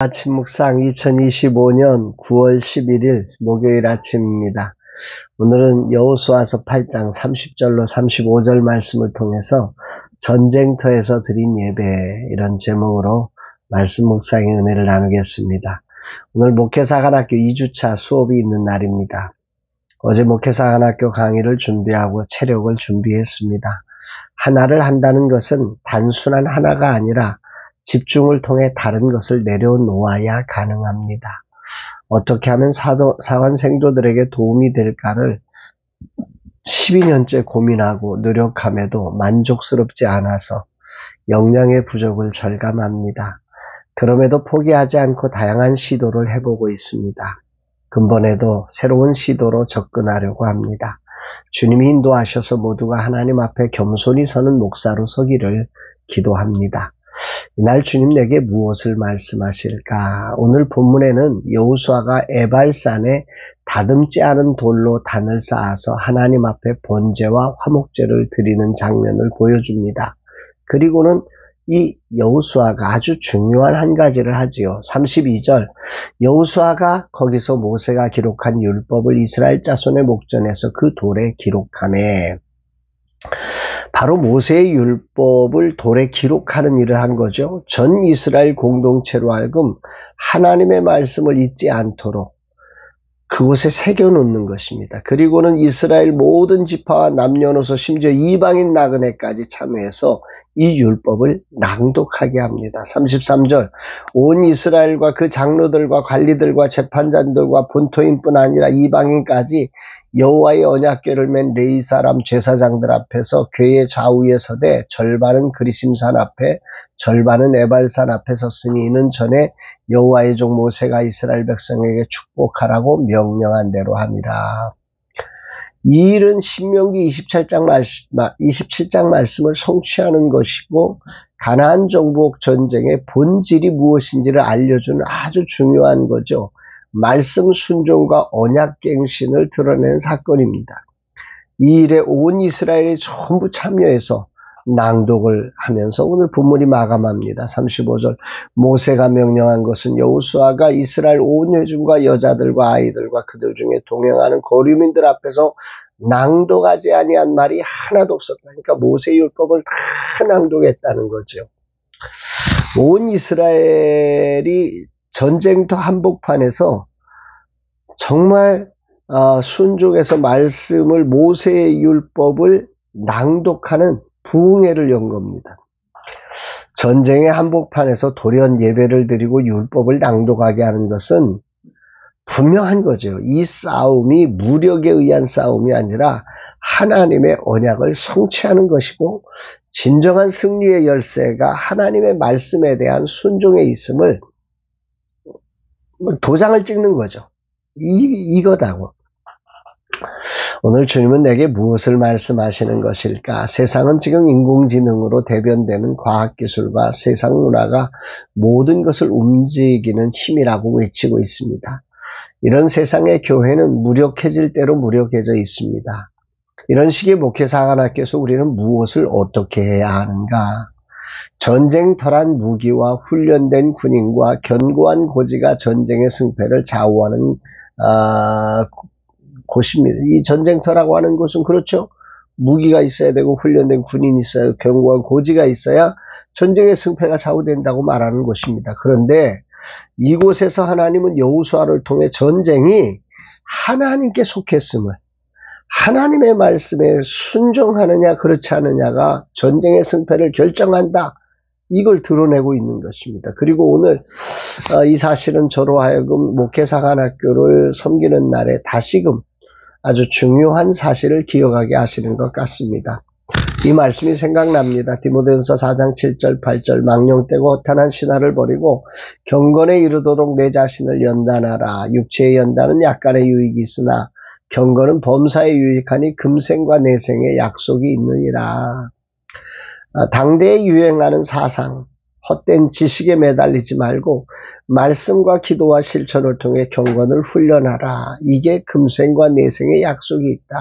아침 묵상 2025년 9월 11일 목요일 아침입니다. 오늘은 여호수아서 8장 30절로 35절 말씀을 통해서 전쟁터에서 드린 예배, 이런 제목으로 말씀 묵상의 은혜를 나누겠습니다. 오늘 목회사관학교 2주차 수업이 있는 날입니다. 어제 목회사관학교 강의를 준비하고 체력을 준비했습니다. 하나를 한다는 것은 단순한 하나가 아니라 집중을 통해 다른 것을 내려놓아야 가능합니다. 어떻게 하면 사관 생도들에게 도움이 될까를 12년째 고민하고 노력함에도 만족스럽지 않아서 역량의 부족을 절감합니다. 그럼에도 포기하지 않고 다양한 시도를 해보고 있습니다. 근본에도 새로운 시도로 접근하려고 합니다. 주님이 인도하셔서 모두가 하나님 앞에 겸손히 서는 목사로 서기를 기도합니다. 이날 주님 내게 무엇을 말씀하실까? 오늘 본문에는 여호수아가 에발산에 다듬지 않은 돌로 단을 쌓아서 하나님 앞에 번제와 화목제를 드리는 장면을 보여줍니다. 그리고는 이 여호수아가 아주 중요한 한 가지를 하지요. 32절, 여호수아가 거기서 모세가 기록한 율법을 이스라엘 자손의 목전에서 그 돌에 기록하매, 바로 모세의 율법을 돌에 기록하는 일을 한 거죠. 전 이스라엘 공동체로 하여금 하나님의 말씀을 잊지 않도록 그곳에 새겨놓는 것입니다. 그리고는 이스라엘 모든 지파와 남녀노소 심지어 이방인 나그네까지 참여해서 이 율법을 낭독하게 합니다. 33절, 온 이스라엘과 그 장로들과 관리들과 재판장들과 본토인뿐 아니라 이방인까지 여호와의 언약궤를 맨 레위 사람 제사장들 앞에서 궤의 좌우에 서되 절반은 그리심산 앞에 절반은 에발산 앞에 섰으니 이는 전에 여호와의 종 모세가 이스라엘 백성에게 축복하라고 명령한 대로 함이라. 이 일은 신명기 27장 말씀을 성취하는 것이고 가나안 정복 전쟁의 본질이 무엇인지를 알려주는 아주 중요한 거죠. 말씀 순종과 언약갱신을 드러내는 사건입니다. 이 일에 온 이스라엘이 전부 참여해서 낭독을 하면서 오늘 본문이 마감합니다. 35절, 모세가 명령한 것은 여호수아가 이스라엘 온 회중과 여자들과 아이들과 그들 중에 동행하는 거류민들 앞에서 낭독하지 아니한 말이 하나도 없었다. 그러니까 모세의 율법을 다 낭독했다는 거죠. 온 이스라엘이 전쟁터 한복판에서 정말 순종해서 말씀을, 모세의 율법을 낭독하는 부흥회를 연 겁니다. 전쟁의 한복판에서 돌연 예배를 드리고 율법을 낭독하게 하는 것은 분명한 거죠. 이 싸움이 무력에 의한 싸움이 아니라 하나님의 언약을 성취하는 것이고, 진정한 승리의 열쇠가 하나님의 말씀에 대한 순종에 있음을 도장을 찍는 거죠. 이거다고. 오늘 주님은 내게 무엇을 말씀하시는 것일까? 세상은 지금 인공지능으로 대변되는 과학기술과 세상 문화가 모든 것을 움직이는 힘이라고 외치고 있습니다. 이런 세상의 교회는 무력해질 대로 무력해져 있습니다. 이런 식의 목회사관학교에서 우리는 무엇을 어떻게 해야 하는가? 전쟁터란 무기와 훈련된 군인과 견고한 고지가 전쟁의 승패를 좌우하는 곳입니다. 이 전쟁터라고 하는 곳은 그렇죠. 무기가 있어야 되고 훈련된 군인이 있어야 되고 견고한 고지가 있어야 전쟁의 승패가 좌우된다고 말하는 곳입니다. 그런데 이곳에서 하나님은 여호수아를 통해 전쟁이 하나님께 속했음을, 하나님의 말씀에 순종하느냐 그렇지 않느냐가 전쟁의 승패를 결정한다, 이걸 드러내고 있는 것입니다. 그리고 오늘 이 사실은 저로 하여금 목회사관학교를 섬기는 날에 다시금 아주 중요한 사실을 기억하게 하시는 것 같습니다. 이 말씀이 생각납니다. 디모데전서 4장 7절 8절, 망령되고 허탄한 신화를 버리고 경건에 이르도록 내 자신을 연단하라. 육체의 연단은 약간의 유익이 있으나 경건은 범사에 유익하니 금생과 내생의 약속이 있느니라. 당대에 유행하는 사상, 헛된 지식에 매달리지 말고 말씀과 기도와 실천을 통해 경건을 훈련하라. 이게 금생과 내생의 약속이 있다.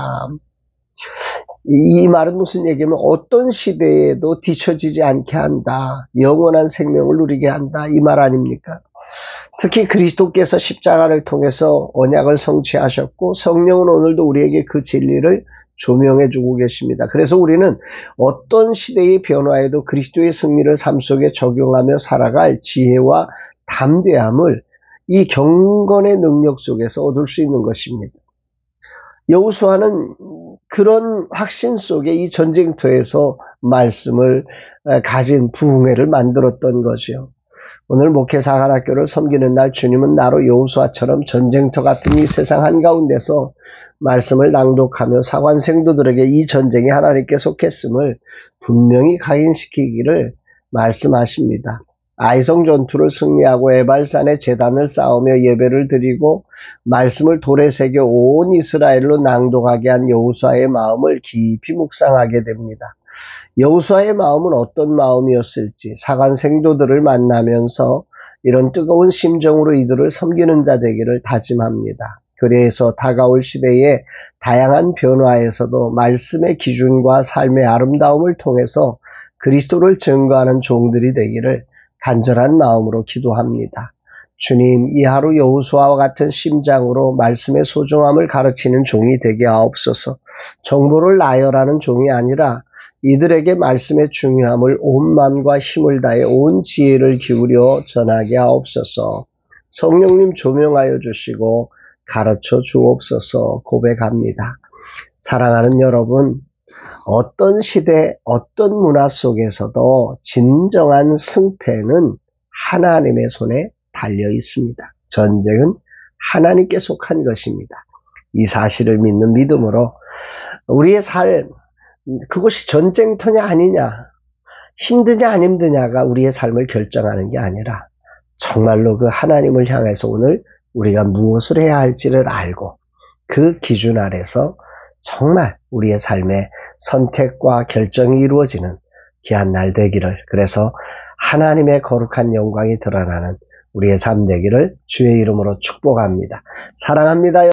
이 말은 무슨 얘기냐면 어떤 시대에도 뒤처지지 않게 한다. 영원한 생명을 누리게 한다. 이 말 아닙니까? 특히 그리스도께서 십자가를 통해서 언약을 성취하셨고 성령은 오늘도 우리에게 그 진리를 조명해 주고 계십니다. 그래서 우리는 어떤 시대의 변화에도 그리스도의 승리를 삶 속에 적용하며 살아갈 지혜와 담대함을 이 경건의 능력 속에서 얻을 수 있는 것입니다. 여호수아는 그런 확신 속에 이 전쟁터에서 말씀을 가진 부흥회를 만들었던 거죠. 오늘 목회사관학교를 섬기는 날 주님은 나로 여호수아처럼 전쟁터 같은 이 세상 한가운데서 말씀을 낭독하며 사관생도들에게 이 전쟁이 하나님께 속했음을 분명히 각인시키기를 말씀하십니다. 아이성 전투를 승리하고 에발산에 제단을 쌓으며 예배를 드리고 말씀을 돌에 새겨 온 이스라엘로 낭독하게 한 여호수아의 마음을 깊이 묵상하게 됩니다. 여호수아의 마음은 어떤 마음이었을지 사관 생도들을 만나면서 이런 뜨거운 심정으로 이들을 섬기는 자 되기를 다짐합니다. 그래서 다가올 시대의 다양한 변화에서도 말씀의 기준과 삶의 아름다움을 통해서 그리스도를 증거하는 종들이 되기를 간절한 마음으로 기도합니다. 주님, 이 하루 여호수아와 같은 심장으로 말씀의 소중함을 가르치는 종이 되게 하옵소서. 정보를 나열하는 종이 아니라 이들에게 말씀의 중요함을 온 마음과 힘을 다해 온 지혜를 기울여 전하게 하옵소서. 성령님 조명하여 주시고 가르쳐 주옵소서. 고백합니다. 사랑하는 여러분, 어떤 시대, 어떤 문화 속에서도 진정한 승패는 하나님의 손에 달려 있습니다. 전쟁은 하나님께 속한 것입니다. 이 사실을 믿는 믿음으로 우리의 삶, 그것이 전쟁터냐 아니냐, 힘드냐 안 힘드냐가 우리의 삶을 결정하는 게 아니라 정말로 그 하나님을 향해서 오늘 우리가 무엇을 해야 할지를 알고 그 기준 아래서 정말 우리의 삶의 선택과 결정이 이루어지는 귀한 날 되기를, 그래서 하나님의 거룩한 영광이 드러나는 우리의 삶 되기를 주의 이름으로 축복합니다. 사랑합니다.